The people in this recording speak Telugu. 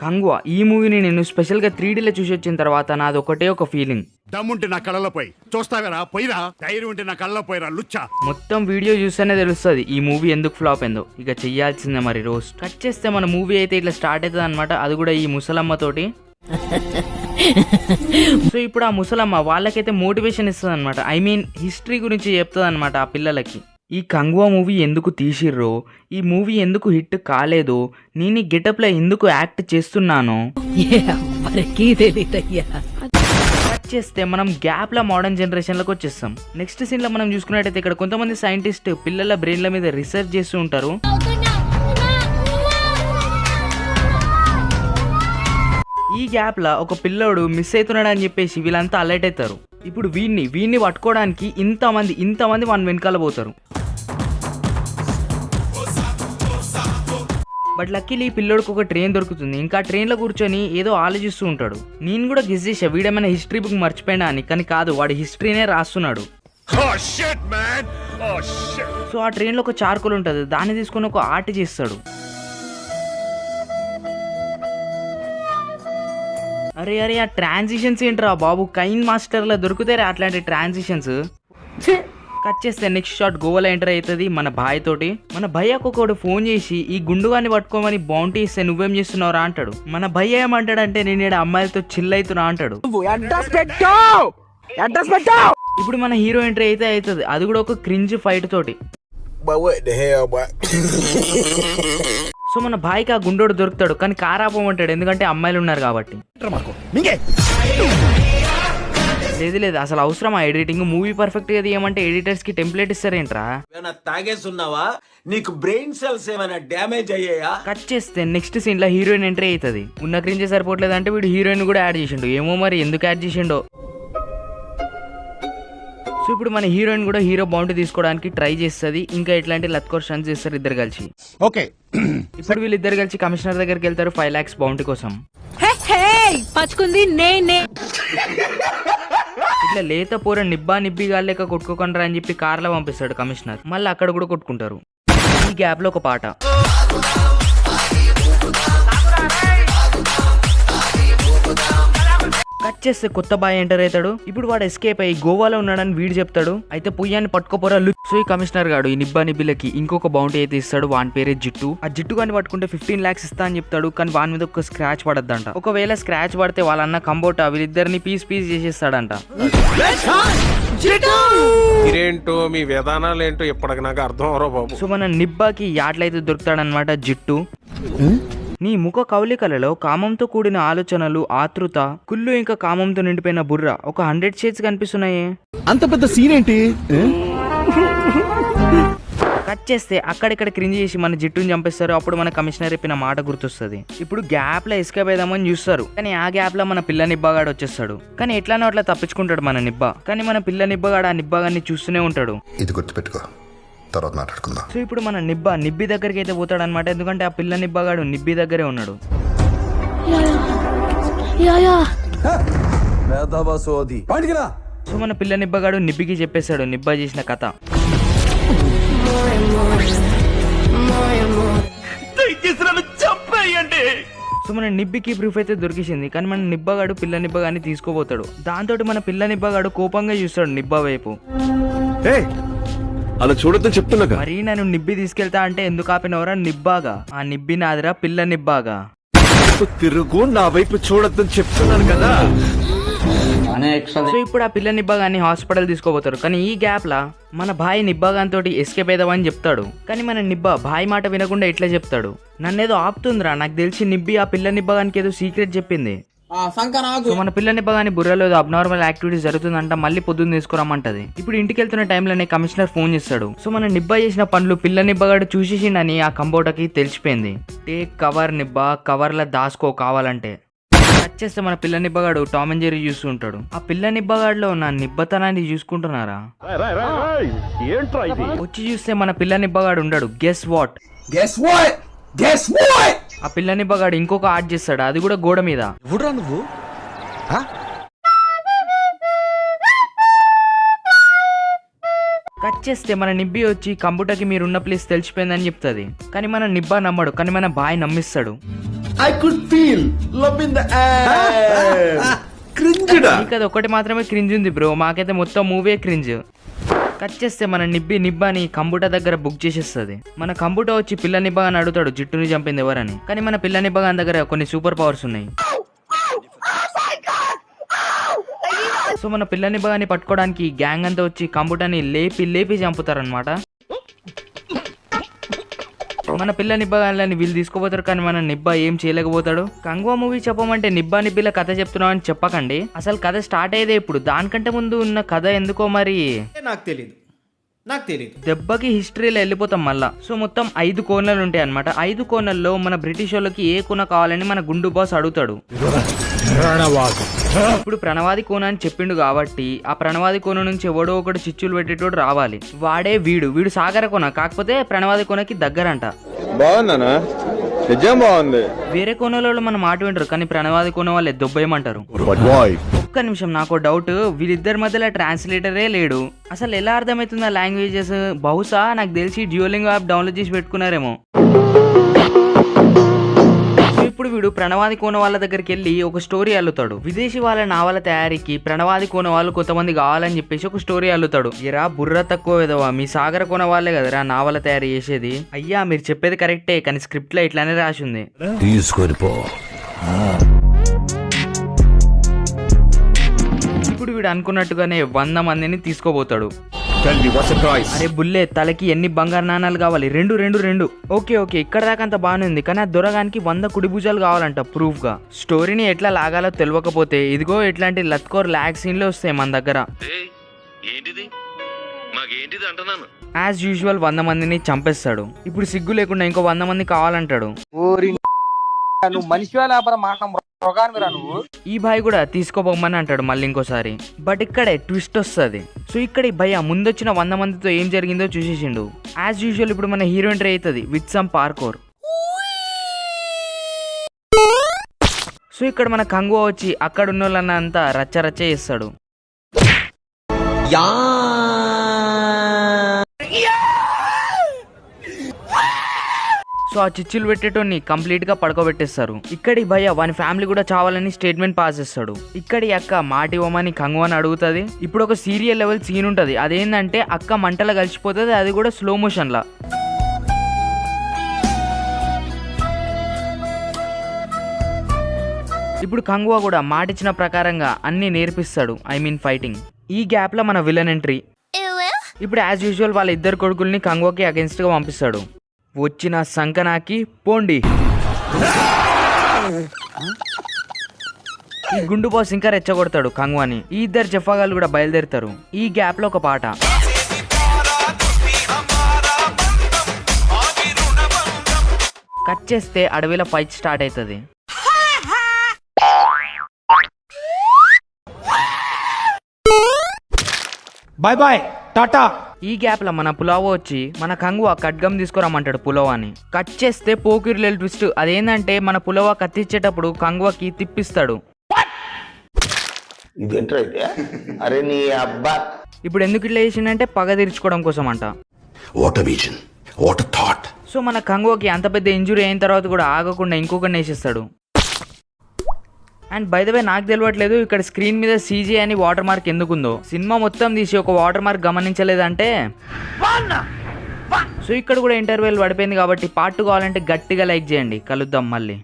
కంగువా ఈ మూవీని నేను స్పెషల్ గా 3Dలో చూసి వచ్చిన తర్వాత నాది ఒకటే ఒక ఫీలింగ్. దమ్ముంటే నా కళ్ళలో పోయి చూస్తావేరా, పోయిరా. ధైర్యం ఉంటే నా కళ్ళలో పోయిరా లుచ్చా. మొత్తం వీడియో చూస్తేనే తెలుస్తుంది ఈ మూవీ ఎందుకు ఫ్లాప్ అయిందో. ఇక చెయ్యాల్సిందే మరి రోస్ట్. కట్ చేస్తే మన మూవీ అయితే ఇట్లా స్టార్ట్ అవుతుంది అనమాట, అది కూడా ఈ ముసలమ్మ తోటి. సో ఇప్పుడు ఆ ముసలమ్మ వాళ్ళకైతే మోటివేషన్ ఇస్తుంది అనమాట, ఐ మీన్ హిస్టరీ గురించి చెప్తుంది అనమాట ఆ పిల్లలకి. ఈ కంగువా మూవీ ఎందుకు తీసిర్రో, ఈ మూవీ ఎందుకు హిట్ కాలేదో, నేను ఈ గెటప్లో ఎందుకు యాక్ట్ చేస్తున్నానో కట్ చేస్తే మనం గ్యాప్లో మోడర్న్ జనరేషన్లోకి వచ్చేస్తాం. నెక్స్ట్ సీన్లో మనం చూసుకున్నట్టయితే ఇక్కడ కొంతమంది సైంటిస్ట్ పిల్లల బ్రెయిన్ల మీద రీసెర్చ్ చేస్తూ ఉంటారు. ఈ గ్యాప్లో ఒక పిల్లోడు మిస్ అవుతున్నాడు అని చెప్పేసి వీళ్ళంతా అలర్ట్ అవుతారు. ఇప్పుడు వీడిని పట్టుకోవడానికి ఇంతమంది మన వెనకాల పోతారు. బట్ లక్కీలీ ఈ పిల్లోడికి ఒక ట్రైన్ దొరుకుతుంది. ఇంకా ట్రైన్లో కూర్చొని ఏదో ఆలోచిస్తూ ఉంటాడు. నేను కూడా గెస్ చేసా వీడేమైనా హిస్టరీ బుక్ మర్చిపోయినా అని, కానీ కాదు, వాడు హిస్టరీనే రాస్తున్నాడు. సో ఆ ట్రైన్లో ఒక చార్కోల్ ఉంటుంది, దాన్ని తీసుకొని ఒక ఆర్ట్ చేస్తాడు. అరే ఆ ట్రాన్సిషన్స్ ఏంట్రా బాబు, కైన్ మాస్టర్లో దొరుకుతారా అట్లాంటి ట్రాన్సిషన్స్. కట్ చేస్తే నెక్స్ట్ షాట్ గోవాలో ఎంటర్ అవుతుంది మన భాయ్ తోటి. మన భయ్యకు ఒకడు ఫోన్ చేసి ఈ గుండుగాన్ని పట్టుకోమని బౌంటీ ఇస్తే నువ్వేం చేస్తున్నావురా అంటాడు. మన భయ్య ఏమంటాడంటే నేను ఈడ అమ్మాయిలతో చిల్ అవుతున్నా అంటాడు. ఇప్పుడు మన హీరో ఎంట్రీ అయితే అవుతుంది, అది కూడా ఒక క్రింజ్ ఫైట్ తోటి. సో మన భాయ్కి ఆ గుండోడు దొరుకుతాడు, కానీ కార్ ఆపమంటాడు ఎందుకంటే అమ్మాయిలు ఉన్నారు కాబట్టి. లేదు అసలు అవసరం ఆ ఎడిటింగ్. మూవీ పర్ఫెక్ట్ గా తీయమంటే ఎడిటర్స్ కి టెంప్లెట్ ఇస్తారేంట్రా. తాగేస్తున్నావా, నీకు బ్రెయిన్ సెల్స్ ఏమైనా డ్యామేజ్ అయ్యాయా. కట్ చేస్తే నెక్స్ట్ సీన్ లో హీరోయిన్ ఎంట్రీ అవుతుంది. ఉన్న క్రింజే సరిపోవట్లేదు అంటే వీడు హీరోయిన్ కూడా యాడ్ చేసిండు, ఏమో మరి ఎందుకు యాడ్ చేసిండో. సో ఇప్పుడు మన హీరోయిన్ కూడా హీరో బౌంటీ తీసుకోవడానికి ట్రై చేస్తుంది. ఇంకా ఇట్లాంటి లత్కోర్ స్టన్స్ చేస్తారు ఇద్దరు కలిసి. ఓకే ఇప్పుడు వీళ్ళిద్దరు కలిసి కమిషనర్ దగ్గరికి వెళ్తారు 5 lakhs బౌంటీ కోసం. ఇట్లా లేత పోర నిబ్బిగా లేక కొట్టుకోకుండా అని చెప్పి కార్లో పంపిస్తాడు కమిషనర్. మళ్ళీ అక్కడ కూడా కొట్టుకుంటారు. ఈ గ్యాప్ లో ఒక పాట. కట్ చేస్తే కొత్త బాయ్ ఎంటర్ అవుతాడు. ఇప్పుడు వాడు ఎస్కేప్ అయ్యి గోవాలో ఉన్నాడని వీడు చెప్తాడు. అయితే పుయ్యాన్ని పట్టుకోపోరా. సో ఈ కమిషనర్ గాడు ఈ నిబ్బిలకి ఇంకొక బౌంటీ అయితే ఇస్తాడు, వాని పేరే జిట్టు. ఆ జిట్టు గాని పట్టుకుంటే 15 lakhs ఇస్తా అని చెప్తాడు, కానీ వాని మీద ఒక స్క్రాచ్ పడద్దంట. ఒకవేళ స్క్రాచ్ పడితే వాళ్ళన్న కంబోటా వీళ్ళిద్దరిని పీస్ చేసేస్తాడంట. ఇదేంటో మీ విధానాలు ఏంటో ఇప్పటికి నాకు అర్థం అవరో బాబు. సో మన నిబ్బాకి యాడ్లయితే దొరుకుతాడనమాట జిట్టు. నీ ముఖ కవలికలలో కామంతో కూడిన ఆలోచనలు, ఆతృత, కుళ్ళు ఇంకా కామంతో నిండిపోయిన బుర్ర ఒక 100 షేడ్స్ కనిపిస్తున్నాయే. అంత పెద్ద సీన్ ఏంటి. కట్ చేస్తే అక్కడిక్కడ క్రింజ్ చేసి మన జిట్టుని చంపేస్తారు. అప్పుడు మన కమిషనర్ చెప్పిన మాట గుర్తొస్తుంది. ఇప్పుడు గ్యాప్ లో ఎస్కేప్ అయిదామని చూస్తారు, కానీ ఆ గ్యాప్ లో మన పిల్ల నిబ్బాగాడు వచ్చేస్తాడు. కానీ ఎట్లానో అట్లా తప్పించుకుంటాడు మన నిబ్బా. కానీ మన పిల్ల నిబ్బాగాడు ఆ నిబ్బాగాన్ని చూస్తూనే ఉంటాడు. ఇది గుర్తుపెట్టుకో, తర్వాత మాట్లాడుకుందాం. సో ఇప్పుడు మన నిబ్బి దగ్గరికి అయితే పోతాడు అనమాట, ఎందుకంటే ఆ పిల్ల నిబ్బాగాడు నిబ్బి దగ్గరే ఉన్నాడు. సో మన పిల్ల నిబ్బగాడు నిబ్బికి చెప్పేశాడు నిబ్బా చేసిన కథ. సో మన నిబ్బికి ప్రూఫ్ అయితే దొరికింది, కానీ మన నిబ్బగాడు పిల్ల నిబ్బగాన్ని తీసుకోపోతాడు. దాంతో మన పిల్ల నిబ్బగాడు కోపంగా చూస్తాడు నిబ్బా వైపు. అలా చూడొద్దని చెప్తున్నా. మరి నన్ను నిబ్బి తీసుకెళ్తా అంటే ఎందుకు ఆపినవరా నిబ్బాగా? ఆ నిబ్బి నాదిరా పిల్ల నిబ్బాగా. తిరుగు, నా వైపు చూడొద్దని చెప్తున్నాను కదా. సో ఇప్పుడు ఆ పిల్ల నిబ్బాగాన్ని హాస్పిటల్ తీసుకోపోతారు. కానీ ఈ గ్యాప్ లా మన భాయ్ నిబ్బాగాన్ తోటి ఎస్కేప్ అయిదామని చెప్తాడు. కానీ మన నిబ్బా భాయ్ మాట వినకుండా ఇట్లా చెప్తాడు, నన్నేదో ఆపుతుందిరా, నాకు తెలిసి నిబ్బి ఆ పిల్ల నిబ్బాగానికి ఏదో సీక్రెట్ చెప్పింది. సో మన పిల్ల నిబ్బగాని బుర్రలో ఏదో అబ్నార్మల్ యాక్టివిటీస్ జరుగుతుందంట, మళ్ళీ పొద్దున్న తీసుకురమ్మంటది. ఇప్పుడు ఇంటికి వెళ్తున్న టైంలోనే కమిషనర్ ఫోన్ చేస్తాడు. సో మన నిబ్బా చేసిన పనులు పిల్ల నిబ్బగాడు చూసేసిండని ఆ కంబోటకి తెలిసిపోయింది. టేక్ కవర్ నిబ్బా, కవర్ల దాసుకో కావాలంటే. చేస్తే మన పిల్ల నిబ్బగాడు టామ్ అండ్ జెర్రీ చూస్తూ ఉంటాడు. ఆ పిల్ల నిబ్బగాడులో నా నిబ్బతనాన్ని చూసుకుంటున్నారా? వచ్చి చూస్తే మన పిల్ల నిబ్బగాడు ఉండడు. Guess what? ఆ పిల్ల నిబ్బగాడు ఇంకొక ఆర్ట్ చేస్తాడు, అది కూడా గోడ మీద. నువ్వు కట్ చేస్తే మన నిబ్బి వచ్చి కంప్యూటర్కి మీరున్న ప్లేస్ తెలిసిపోయిందని చెప్తుంది. కానీ మన నిబ్బా నమ్మడు, కానీ మన బాయ్ నమ్మిస్తాడు. I could feel love in the air. క్రింజ్డా నీకు అది ఒకటి మాత్రమే క్రింజ్ ఉంది బ్రో, మాకైతే మొత్తం మూవీ క్రింజ్. కట్ చేస్తే మన నిబ్బాని కంప్యూటర్ దగ్గర బుక్ చేసేస్తుంది. మన కంప్యూటర్ వచ్చి పిల్ల నిబ్బాని అడుగుతాడు జిట్టుని చంపింది ఎవరని. కానీ మన పిల్ల నిబ్బాని దగ్గర కొన్ని సూపర్ పవర్స్ ఉన్నాయి. సో మన పిల్ల నిబ్బాని పట్టుకోవడానికి గ్యాంగ్ అంతా వచ్చి కంప్యూటర్ని లేపి చంపుతారనమాట. మన పిల్ల నిబ్బాని వీళ్ళు తీసుకోపోతారు, కానీ మన నిబ్బా ఏం చేయలేకపోతాడు. కంగువా మూవీ చెప్పమంటే నిబ్బిల కథ చెప్తున్నావు అని చెప్పకండి. అసలు కథ స్టార్ట్ అయ్యేదే ఇప్పుడు, దానికంటే ముందు ఉన్న కథ ఎందుకో మరి నాకు తెలీదు. దెబ్బకి హిస్టరీలో వెళ్ళిపోతాం మళ్ళా. సో మొత్తం 5 కోనలు ఉంటాయి అనమాట. 5 కోనల్లో మన బ్రిటిష్ వాళ్ళకి ఏ కోన కావాలని మన గుండు బాస్ అడుగుతాడు. ఇప్పుడు ప్రణవాది కోన అని చెప్పిండు కాబట్టి ఆ ప్రణవాది కోన నుంచి ఎవడో ఒకటి చిచ్చులు పెట్టేటోడు రావాలి. వాడే వీడు సాగర కోన, కాకపోతే ప్రణవాది కోనకి దగ్గరంట. బాగుందనా? నిజం బాగుంది. వేరే కోనలలో మనం మాట వింటారు, కానీ ప్రణవాది కోన వాళ్ళే దొబ్బేయమంటారు. ఒక్క నిమిషం, నాకు డౌట్, వీళ్ళిద్దరి మధ్యలో ట్రాన్స్లేటరే లేడు. అసలు ఎలా అర్థమవుతుంది ఆ లాంగ్వేజెస్? బహుశా నాకు తెలిసి డ్యూలింగో యాప్ డౌన్లోడ్ చేసి పెట్టుకున్నారేమో. ఇప్పుడు వీడు ప్రణవాది కోన వాళ్ళ దగ్గరికి వెళ్ళి ఒక స్టోరీ అల్లుతాడు. విదేశీ వాళ్ళ నావల తయారీకి ప్రణవాది కోన వాళ్ళు కొంతమంది కావాలని చెప్పేసి ఒక స్టోరీ అల్లుతాడు. ఇరా బుర్ర తక్కువ ఏదోవా, మీ సాగర కోన వాళ్ళే కదరా నావల తయారీ చేసేది. అయ్యా మీరు చెప్పేది కరెక్టే, కానీ స్క్రిప్ట్ లో ఇట్లానే రాసి ఉంది. ఇప్పుడు వీడు అనుకున్నట్టుగానే 100 మందిని తీసుకోబోతాడు. అరే బుల్లే, తలకి ఎన్ని బంగారు నాణాలు కావాలి? 2. ఓకే ఇక్కడ దాకా అంత బాగానే ఉంది, కానీ ఆ దొరగానికి 100 కుడి భుజాలు కావాలంట ప్రూఫ్ గా. స్టోరీని ఎట్లా లాగాలో తెలియకపోతే ఇదిగో ఇట్లాంటి లత్కోర్ లాగ్ సీన్లు వస్తాయి మన దగ్గర. యాజ్ యూజువల్ 100 మందిని చంపేస్తాడు. ఇప్పుడు సిగ్గు లేకుండా ఇంకో 100 మంది కావాలంటాడు. ఈ భాయ్ కూడా తీసుకోబోమని అంటాడు మళ్ళీ ఇంకోసారి. బట్ ఇక్కడే ట్విస్ట్ వస్తుంది. సో ఇక్కడ ఈ భయ్య ముందొచ్చిన 100 మందితో ఏం జరిగిందో చూసేసిండు. యాజ్ యూజువల్ ఇప్పుడు మన హీరో ఎంట్రీ అవుతుంది విత్ సమ్ పార్కోర్. సో ఇక్కడ మన కంగువా వచ్చి అక్కడ ఉన్న వాళ్ళంతా రచ్చ చేస్తాడు. సో ఆ చిచ్చులు పెట్టేటోని కంప్లీట్ గా పడుకోబెట్టేస్తారు. ఇక్కడి భయ్య వాని ఫ్యామిలీ కూడా చావాలని స్టేట్మెంట్ పాస్ చేస్తాడు. ఇక్కడి అక్క మాటి ఓమని కంగువాని అడుగుతుంది. ఇప్పుడు ఒక సీరియల్ లెవెల్ సీన్ ఉంటది, అదేంటంటే అక్క మంటలో కలిసిపోతుంది, అది కూడా స్లో మోషన్ లా. ఇప్పుడు కంగువా కూడా మాటిచ్చిన ప్రకారంగా అన్ని నేర్పిస్తాడు, ఐ మీన్ ఫైటింగ్. ఈ గ్యాప్ లో మన విలన్ ఎంట్రీ. ఇప్పుడు యాజ్ యూజువల్ వాళ్ళ 2 కొడుకుల్ని కంగువాకి అగెన్స్ట్ గా పంపిస్తాడు. వచ్చిన సంకనాకి పోండి. ఈ గుండు బాస్ ఇంకా రెచ్చగొడతాడు కంగువాని. ఈ 2 జఫాగాలు కూడా బయలుదేరుతారు. ఈ గ్యాప్ లో ఒక పాట. కట్ చేస్తే అడవిలో ఫైట్ స్టార్ట్ అవుతుంది. బాయ్ టాటా. ఈ గ్యాప్ లో మన పులావో వచ్చి మన కంగువా ఖడ్గం తీసుకురమ్మంటాడు పులావాని. కట్ చేస్తే పోకిరిలేల్ ట్విస్ట్. అదేంటంటే మన పులావా కత్తిచ్చేటప్పుడు కంగువాకి తిప్పిస్తాడు. ఇప్పుడు ఎందుకు ఇట్లా చేసిందంటే పగ తీర్చుకోవడం కోసం అంట. సో మన కంగువాకి అంత పెద్ద ఇంజురీ అయిన తర్వాత కూడా ఆగకుండా ఇంకొకరిని వేసేస్తాడు. అండ్ బై ద వే నాకు తెలియట్లేదు ఇక్కడ స్క్రీన్ మీద CG అని వాటర్ మార్క్ ఎందుకుందో. సినిమా మొత్తం తీసి ఒక వాటర్ మార్క్ గమనించలేదంటే. సో ఇక్కడ కూడా ఇంటర్వెల్ పడిపోయింది కాబట్టి పార్ట్ 2 కావాలంటే గట్టిగా లైక్ చేయండి. కలుద్దాం మళ్ళీ.